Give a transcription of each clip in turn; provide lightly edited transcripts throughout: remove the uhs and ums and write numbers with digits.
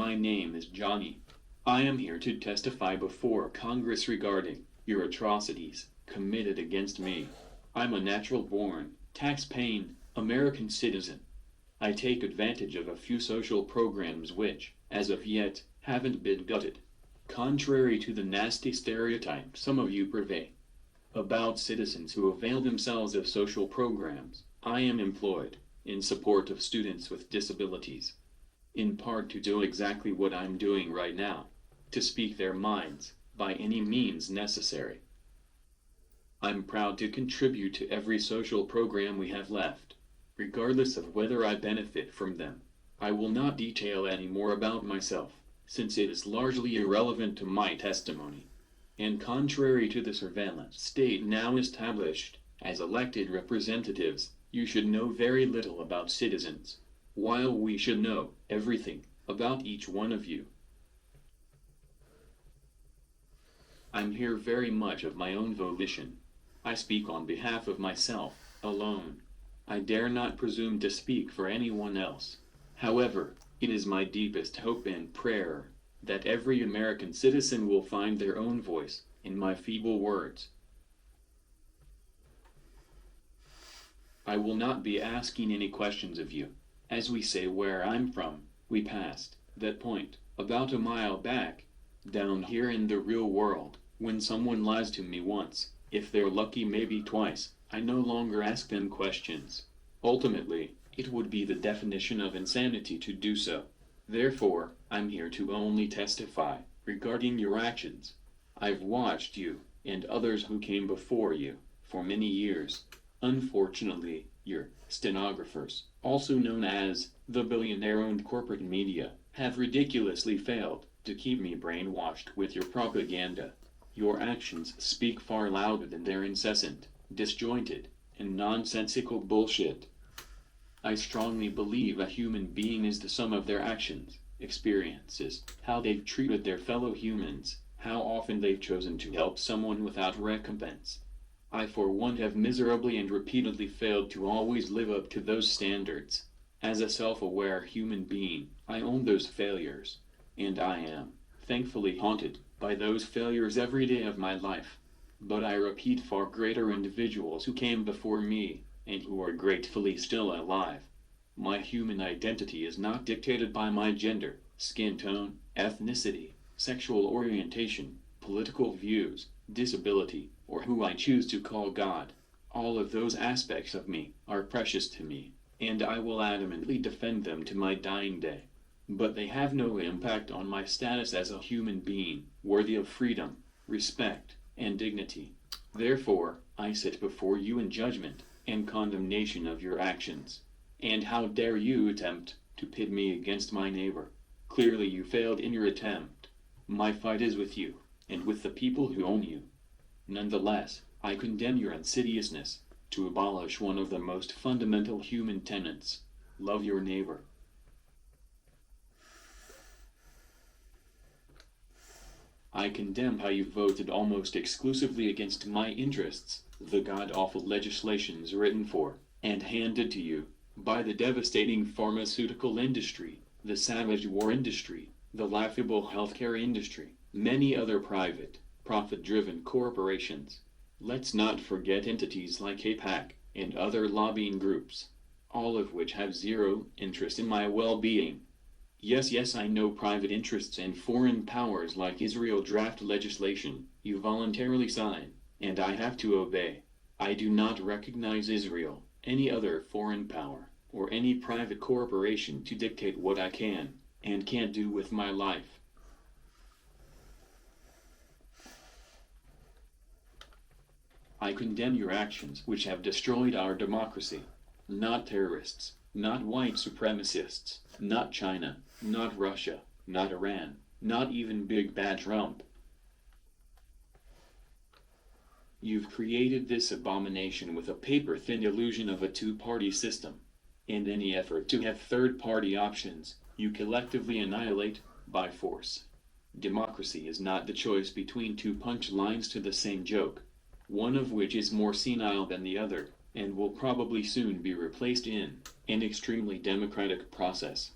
My name is Johnny. I am here to testify before Congress regarding your atrocities committed against me. I'm a natural-born, tax-paying American citizen. I take advantage of a few social programs which, as of yet, haven't been gutted. Contrary to the nasty stereotype some of you purvey about citizens who avail themselves of social programs, I am employed in support of students with disabilities. In part to do exactly what I'm doing right now, to speak their minds, by any means necessary. I'm proud to contribute to every social program we have left, regardless of whether I benefit from them. I will not detail any more about myself, since it is largely irrelevant to my testimony. And contrary to the surveillance state now established, as elected representatives, you should know very little about citizens, while we should know everything about each one of you. I'm here very much of my own volition. I speak on behalf of myself, alone. I dare not presume to speak for anyone else. However, it is my deepest hope and prayer that every American citizen will find their own voice in my feeble words. I will not be asking any questions of you. As we say where I'm from, we passed that point about a mile back, down here in the real world. When someone lies to me once, if they're lucky maybe twice, I no longer ask them questions. Ultimately, it would be the definition of insanity to do so. Therefore, I'm here to only testify regarding your actions. I've watched you, and others who came before you, for many years. Unfortunately, your stenographers, also known as the billionaire-owned corporate media, have ridiculously failed to keep me brainwashed with your propaganda. Your actions speak far louder than their incessant, disjointed, and nonsensical bullshit. I strongly believe a human being is the sum of their actions, experiences, how they've treated their fellow humans, how often they've chosen to help someone without recompense. I for one have miserably and repeatedly failed to always live up to those standards. As a self-aware human being, I own those failures, and I am, thankfully, haunted by those failures every day of my life. But I repeat, far greater individuals who came before me, and who are gratefully still alive. My human identity is not dictated by my gender, skin tone, ethnicity, sexual orientation, political views, disability, or who I choose to call God. All of those aspects of me are precious to me, and I will adamantly defend them to my dying day. But they have no impact on my status as a human being, worthy of freedom, respect, and dignity. Therefore, I sit before you in judgment and condemnation of your actions. And how dare you attempt to pit me against my neighbor? Clearly you failed in your attempt. My fight is with you, and with the people who own you. Nonetheless, I condemn your insidiousness to abolish one of the most fundamental human tenets: love your neighbor. I condemn how you voted almost exclusively against my interests, the god-awful legislations written for and handed to you by the devastating pharmaceutical industry, the savage war industry, the laughable healthcare industry, many other private, profit-driven corporations. Let's not forget entities like AIPAC and other lobbying groups, all of which have zero interest in my well-being. Yes, I know private interests and foreign powers like Israel draft legislation you voluntarily sign, and I have to obey. I do not recognize Israel, any other foreign power, or any private corporation to dictate what I can and can't do with my life. I condemn your actions which have destroyed our democracy. Not terrorists, not white supremacists, not China, not Russia, not Iran, not even Big Bad Trump. You've created this abomination with a paper-thin illusion of a two-party system, and any effort to have third-party options, you collectively annihilate by force. Democracy is not the choice between two punch lines to the same joke, one of which is more senile than the other, and will probably soon be replaced in an extremely democratic process.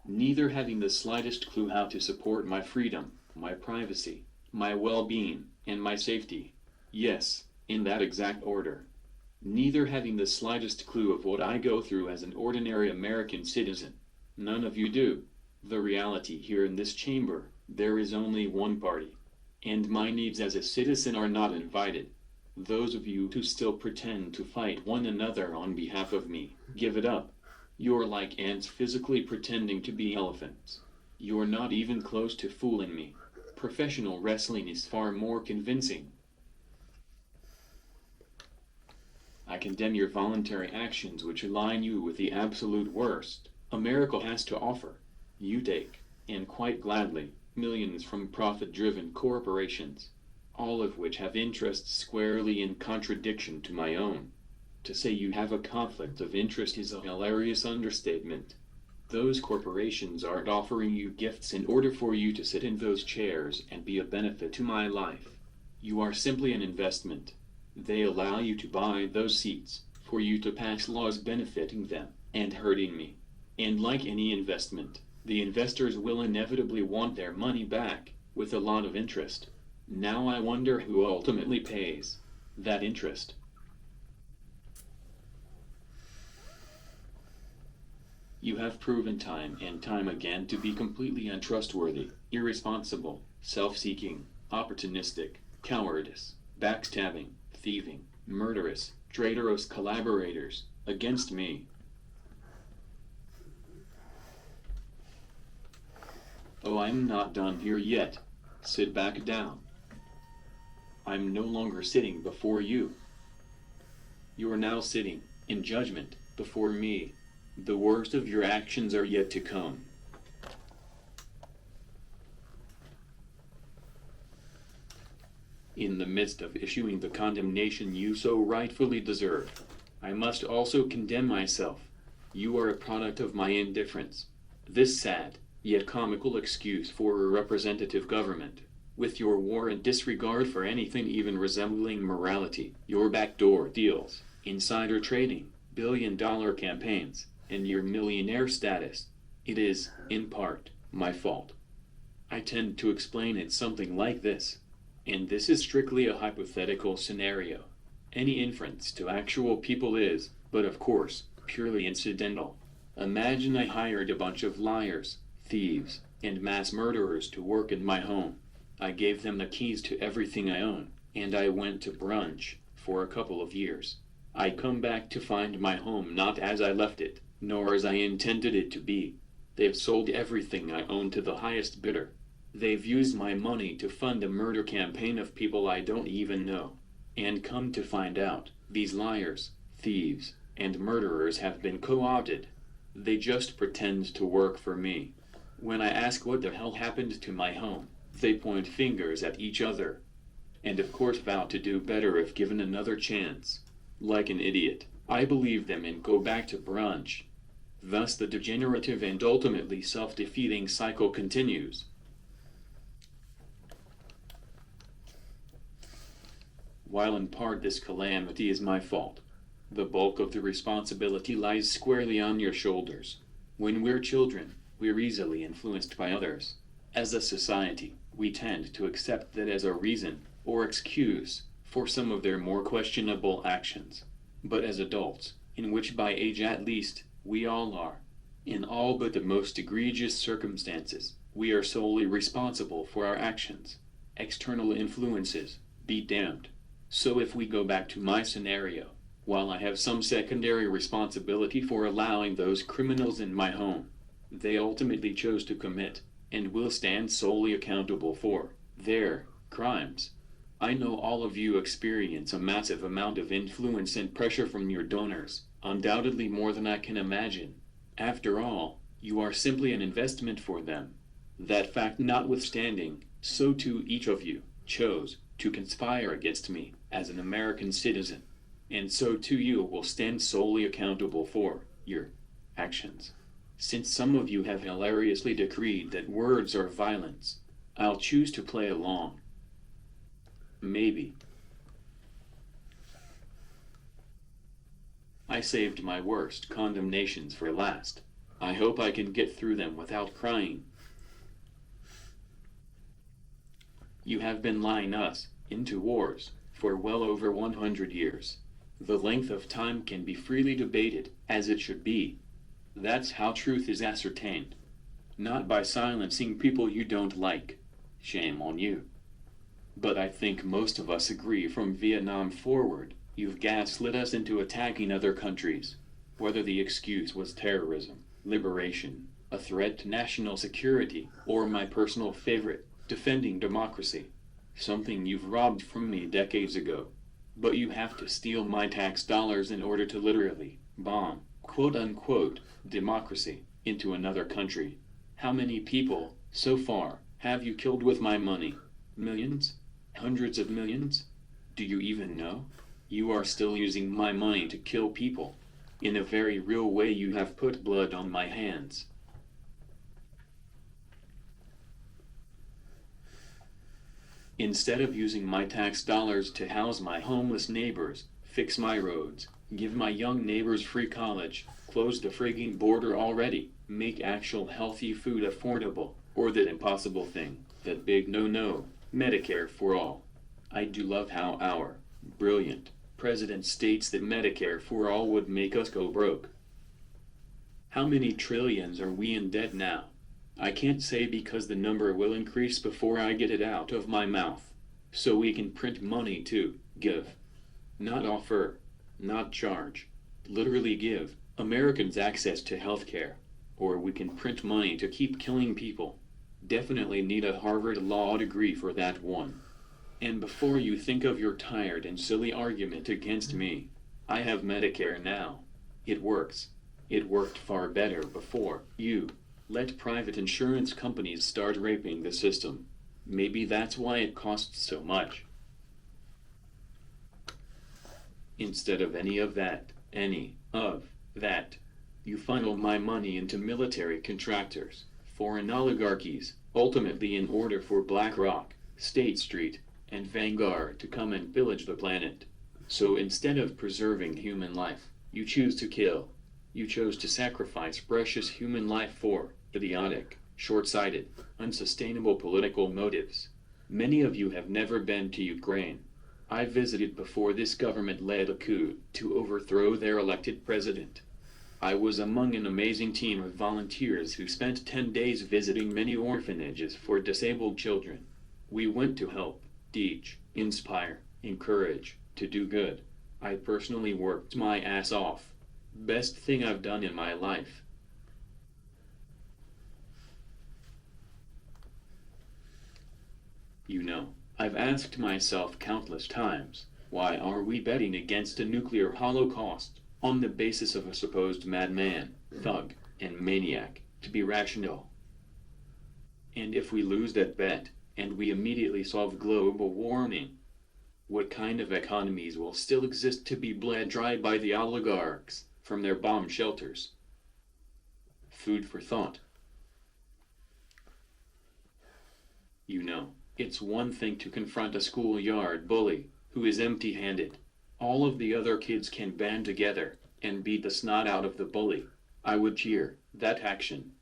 neither having the slightest clue how to support my freedom, my privacy, my well-being, and my safety. Yes, in that exact order. Neither having the slightest clue of what I go through as an ordinary American citizen. None of you do. The reality here in this chamber, there is only one party. And my needs as a citizen are not invited. Those of you who still pretend to fight one another on behalf of me, give it up. You're like ants physically pretending to be elephants. You're not even close to fooling me. Professional wrestling is far more convincing. I condemn your voluntary actions which align you with the absolute worst America has to offer. You take, and quite gladly, millions from profit-driven corporations, all of which have interests squarely in contradiction to my own. To say you have a conflict of interest is a hilarious understatement. Those corporations aren't offering you gifts in order for you to sit in those chairs and be a benefit to my life. You are simply an investment. They allow you to buy those seats, for you to pass laws benefiting them, and hurting me. And like any investment, the investors will inevitably want their money back, with a lot of interest. Now I wonder who ultimately pays that interest. You have proven time and time again to be completely untrustworthy, irresponsible, self-seeking, opportunistic, cowardice, backstabbing, thieving, murderous, traitorous collaborators against me. Oh, I'm not done here yet. Sit back down. I'm no longer sitting before you. You are now sitting, in judgment, before me. The worst of your actions are yet to come. In the midst of issuing the condemnation you so rightfully deserve, I must also condemn myself. You are a product of my indifference. This sad, yet comical excuse for a representative government, with your war and disregard for anything even resembling morality, your backdoor deals, insider trading, billion-dollar campaigns, and your millionaire status, it is, in part, my fault. I tend to explain it something like this, and this is strictly a hypothetical scenario. Any inference to actual people is, but of course, purely incidental. Imagine I hired a bunch of liars, thieves, and mass murderers to work in my home. I gave them the keys to everything I own, and I went to brunch for a couple of years. I come back to find my home not as I left it, nor as I intended it to be. They've sold everything I own to the highest bidder. They've used my money to fund a murder campaign of people I don't even know. And come to find out, these liars, thieves, and murderers have been co-opted. They just pretend to work for me. When I ask what the hell happened to my home, they point fingers at each other. And of course vow to do better if given another chance. Like an idiot, I believe them and go back to brunch. Thus the degenerative and ultimately self-defeating cycle continues. While in part this calamity is my fault, the bulk of the responsibility lies squarely on your shoulders. When we're children, we're easily influenced by others. As a society, we tend to accept that as a reason or excuse for some of their more questionable actions. But as adults, in which by age at least we all are, in all but the most egregious circumstances, we are solely responsible for our actions. External influences, be damned. So if we go back to my scenario, while I have some secondary responsibility for allowing those criminals in my home, they ultimately chose to commit, and will stand solely accountable for, their crimes. I know all of you experience a massive amount of influence and pressure from your donors, undoubtedly more than I can imagine. After all, you are simply an investment for them. That fact notwithstanding, so too each of you chose to conspire against me as an American citizen, and so too you will stand solely accountable for your actions. Since some of you have hilariously decreed that words are violence, I'll choose to play along. Maybe. I saved my worst condemnations for last. I hope I can get through them without crying. You have been lying us into wars for well over 100 years. The length of time can be freely debated, as it should be. That's how truth is ascertained. Not by silencing people you don't like. Shame on you. But I think most of us agree from Vietnam forward, you've gaslit us into attacking other countries. Whether the excuse was terrorism, liberation, a threat to national security, or my personal favorite, defending democracy. Something you've robbed from me decades ago. But you have to steal my tax dollars in order to literally bomb, quote-unquote, democracy into another country. How many people, so far, have you killed with my money? Millions? Hundreds of millions? Do you even know? You are still using my money to kill people. In a very real way, you have put blood on my hands. Instead of using my tax dollars to house my homeless neighbors, fix my roads, give my young neighbors free college, close the frigging border already, make actual healthy food affordable, or that impossible thing, that big no-no, Medicare for all. I do love how our brilliant president states that Medicare for all would make us go broke. How many trillions are we in debt now? I can't say because the number will increase before I get it out of my mouth. So we can print money to give. Not offer. Not charge. Literally give Americans access to health care. Or we can print money to keep killing people. Definitely need a Harvard law degree for that one. And before you think of your tired and silly argument against me, I have Medicare now. It works. It worked far better before you let private insurance companies start raping the system. Maybe that's why it costs so much. Instead of any of that, you funnel my money into military contractors, foreign oligarchies, ultimately in order for BlackRock, State Street, and Vanguard to come and pillage the planet. So instead of preserving human life, you choose to kill. You chose to sacrifice precious human life for idiotic, short-sighted, unsustainable political motives. Many of you have never been to Ukraine. I visited before this government led a coup to overthrow their elected president. I was among an amazing team of volunteers who spent 10 days visiting many orphanages for disabled children. We went to help, teach, inspire, encourage, to do good. I personally worked my ass off. Best thing I've done in my life. You know, I've asked myself countless times, why are we betting against a nuclear holocaust on the basis of a supposed madman, thug, and maniac to be rational? And if we lose that bet, and we immediately solve global warming, what kind of economies will still exist to be bled dry by the oligarchs from their bomb shelters? Food for thought. You know, it's one thing to confront a schoolyard bully who is empty-handed. All of the other kids can band together and beat the snot out of the bully. I would cheer that action.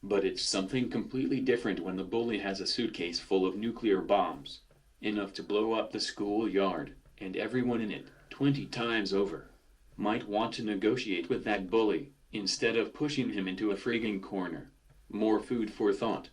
But it's something completely different when the bully has a suitcase full of nuclear bombs, enough to blow up the schoolyard, and everyone in it, 20 times over, might want to negotiate with that bully instead of pushing him into a frigging corner. More food for thought.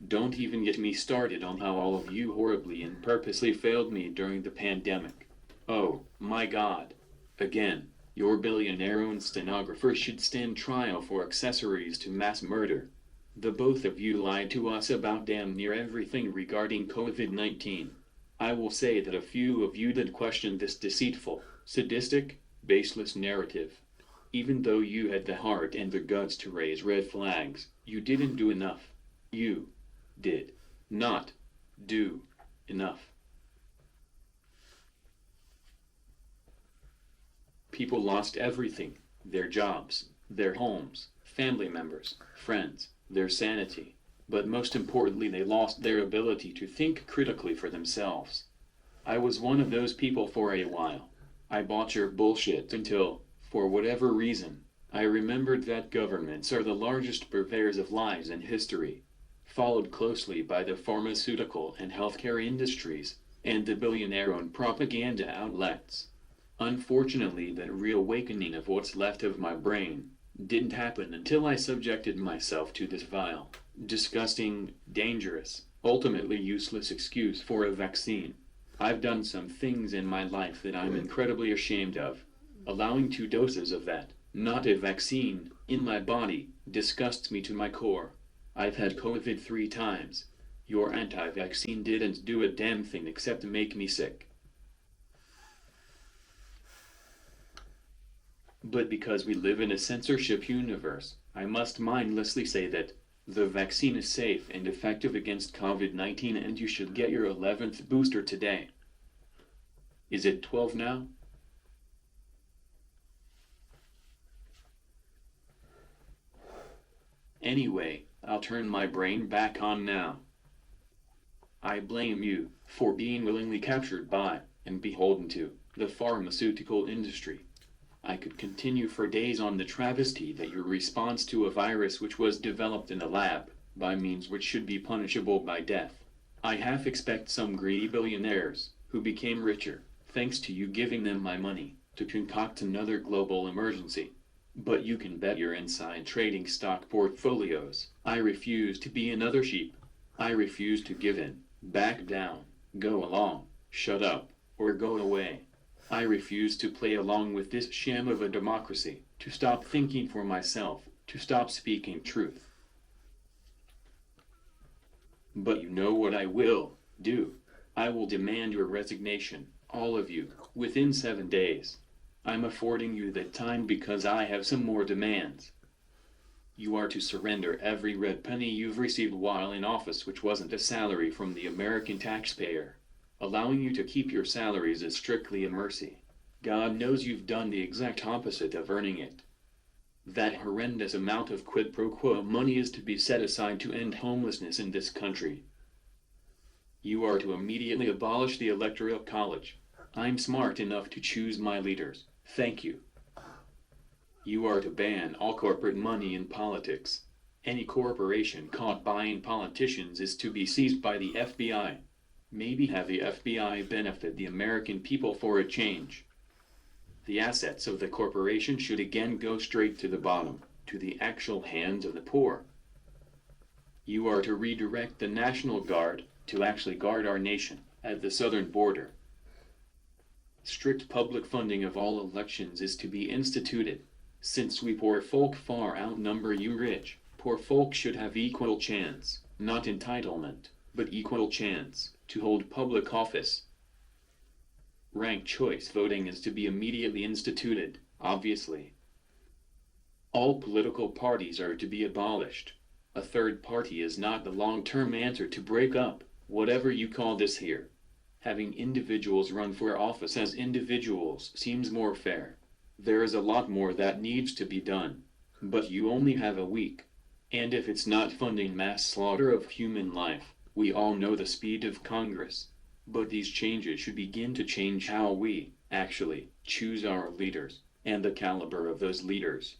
Don't even get me started on how all of you horribly and purposely failed me during the pandemic. Oh, my God. Again, your billionaire-owned stenographer should stand trial for accessories to mass murder. The both of you lied to us about damn near everything regarding COVID-19. I will say that a few of you did question this deceitful, sadistic, baseless narrative. Even though you had the heart and the guts to raise red flags, you didn't do enough. You did not do enough. People lost everything, their jobs, their homes, family members, friends, their sanity. But most importantly, they lost their ability to think critically for themselves. I was one of those people for a while. I bought your bullshit until, for whatever reason, I remembered that governments are the largest purveyors of lies in history, followed closely by the pharmaceutical and healthcare industries, and the billionaire-owned propaganda outlets. Unfortunately, that reawakening of what's left of my brain didn't happen until I subjected myself to this vile, disgusting, dangerous, ultimately useless excuse for a vaccine. I've done some things in my life that I'm incredibly ashamed of. Allowing 2 doses of that, not a vaccine, in my body disgusts me to my core. I've had COVID 3 times. Your anti-vaccine didn't do a damn thing except make me sick. But because we live in a censorship universe, I must mindlessly say that the vaccine is safe and effective against COVID-19 and you should get your 11th booster today. Is it 12 now? Anyway, I'll turn my brain back on now. I blame you for being willingly captured by and beholden to the pharmaceutical industry. I could continue for days on the travesty that your response to a virus which was developed in a lab, by means which should be punishable by death. I half expect some greedy billionaires, who became richer, thanks to you giving them my money, to concoct another global emergency. But you can bet your inside trading stock portfolios, I refuse to be another sheep. I refuse to give in, back down, go along, shut up, or go away. I refuse to play along with this sham of a democracy, to stop thinking for myself, to stop speaking truth. But you know what I will do. I will demand your resignation, all of you, within 7 days. I'm affording you that time because I have some more demands. You are to surrender every red penny you've received while in office, which wasn't a salary from the American taxpayer. Allowing you to keep your salaries is strictly a mercy. God knows you've done the exact opposite of earning it. That horrendous amount of quid pro quo money is to be set aside to end homelessness in this country. You are to immediately abolish the Electoral College. I'm smart enough to choose my leaders. Thank you. You are to ban all corporate money in politics. Any corporation caught buying politicians is to be seized by the FBI. Maybe have the FBI benefit the American people for a change. The assets of the corporation should again go straight to the bottom, to the actual hands of the poor. You are to redirect the National Guard to actually guard our nation at the southern border. Strict public funding of all elections is to be instituted. Since we poor folk far outnumber you rich, poor folk should have equal chance, not entitlement, but equal chance, to hold public office. Ranked choice voting is to be immediately instituted, obviously. All political parties are to be abolished. A third party is not the long-term answer to break up, whatever you call this here. Having individuals run for office as individuals seems more fair. There is a lot more that needs to be done. But you only have a week. And if it's not funding mass slaughter of human life, we all know the speed of Congress. But these changes should begin to change how we, actually, choose our leaders, and the caliber of those leaders.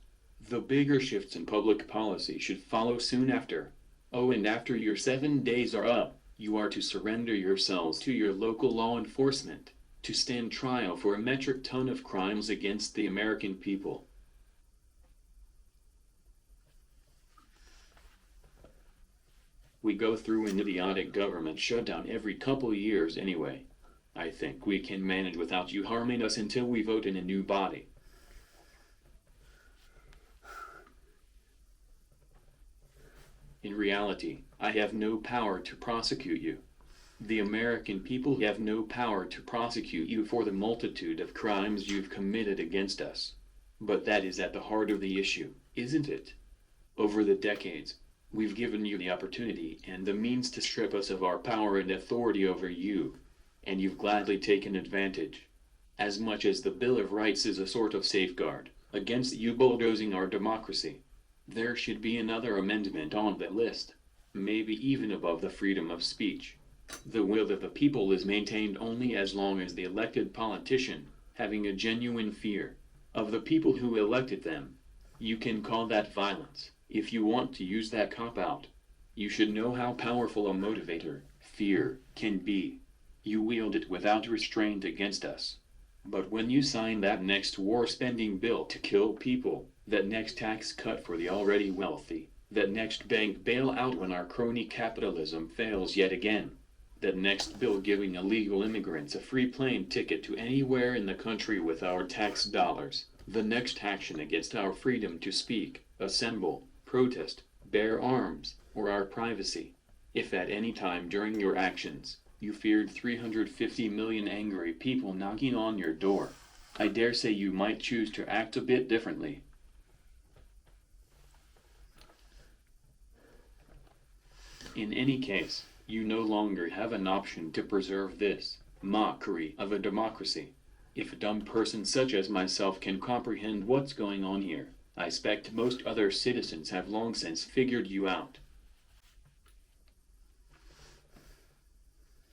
The bigger shifts in public policy should follow soon after. Oh, and after your 7 days are up, you are to surrender yourselves to your local law enforcement, to stand trial for a metric ton of crimes against the American people. We go through an idiotic government shutdown every couple years anyway. I think we can manage without you harming us until we vote in a new body. In reality, I have no power to prosecute you. The American people have no power to prosecute you for the multitude of crimes you've committed against us. But that is at the heart of the issue, isn't it? Over the decades, we've given you the opportunity and the means to strip us of our power and authority over you, and you've gladly taken advantage. As much as the Bill of Rights is a sort of safeguard against you bulldozing our democracy, there should be another amendment on the list, maybe even above the freedom of speech. The will of the people is maintained only as long as the elected politician, having a genuine fear of the people who elected them, You can call that violence, if you want to use that cop-out. You should know how powerful a motivator, fear, can be. You wield it without restraint against us. But when you sign that next war spending bill to kill people, that next tax cut for the already wealthy, that next bank bailout when our crony capitalism fails yet again, that next bill giving illegal immigrants a free plane ticket to anywhere in the country with our tax dollars, the next action against our freedom to speak, assemble, protest, bear arms, or our privacy, if at any time during your actions you feared 350 million angry people knocking on your door, I dare say you might choose to act a bit differently. In any case, you no longer have an option to preserve this mockery of a democracy. If a dumb person such as myself can comprehend what's going on here, I expect most other citizens have long since figured you out.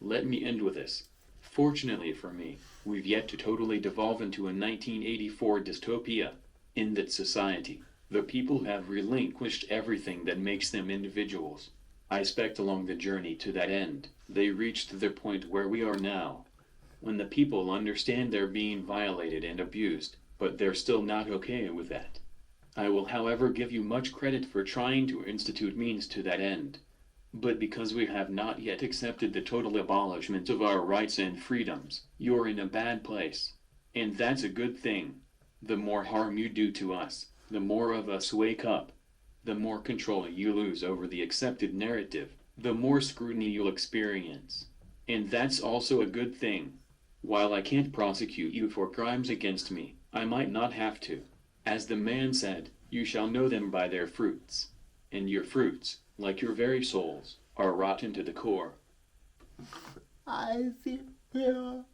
Let me end with this. Fortunately for me, we've yet to totally devolve into a 1984 dystopia, in that society, the people have relinquished everything that makes them individuals. I expect along the journey to that end, they reached the point where we are now, when the people understand they're being violated and abused, but they're still not okay with that. I will, however, give you much credit for trying to institute means to that end. But because we have not yet accepted the total abolishment of our rights and freedoms, you're in a bad place. And that's a good thing. The more harm you do to us, the more of us wake up. The more control you lose over the accepted narrative, the more scrutiny you'll experience. And that's also a good thing. While I can't prosecute you for crimes against me, I might not have to. As the man said, you shall know them by their fruits. And your fruits, like your very souls, are rotten to the core. I feel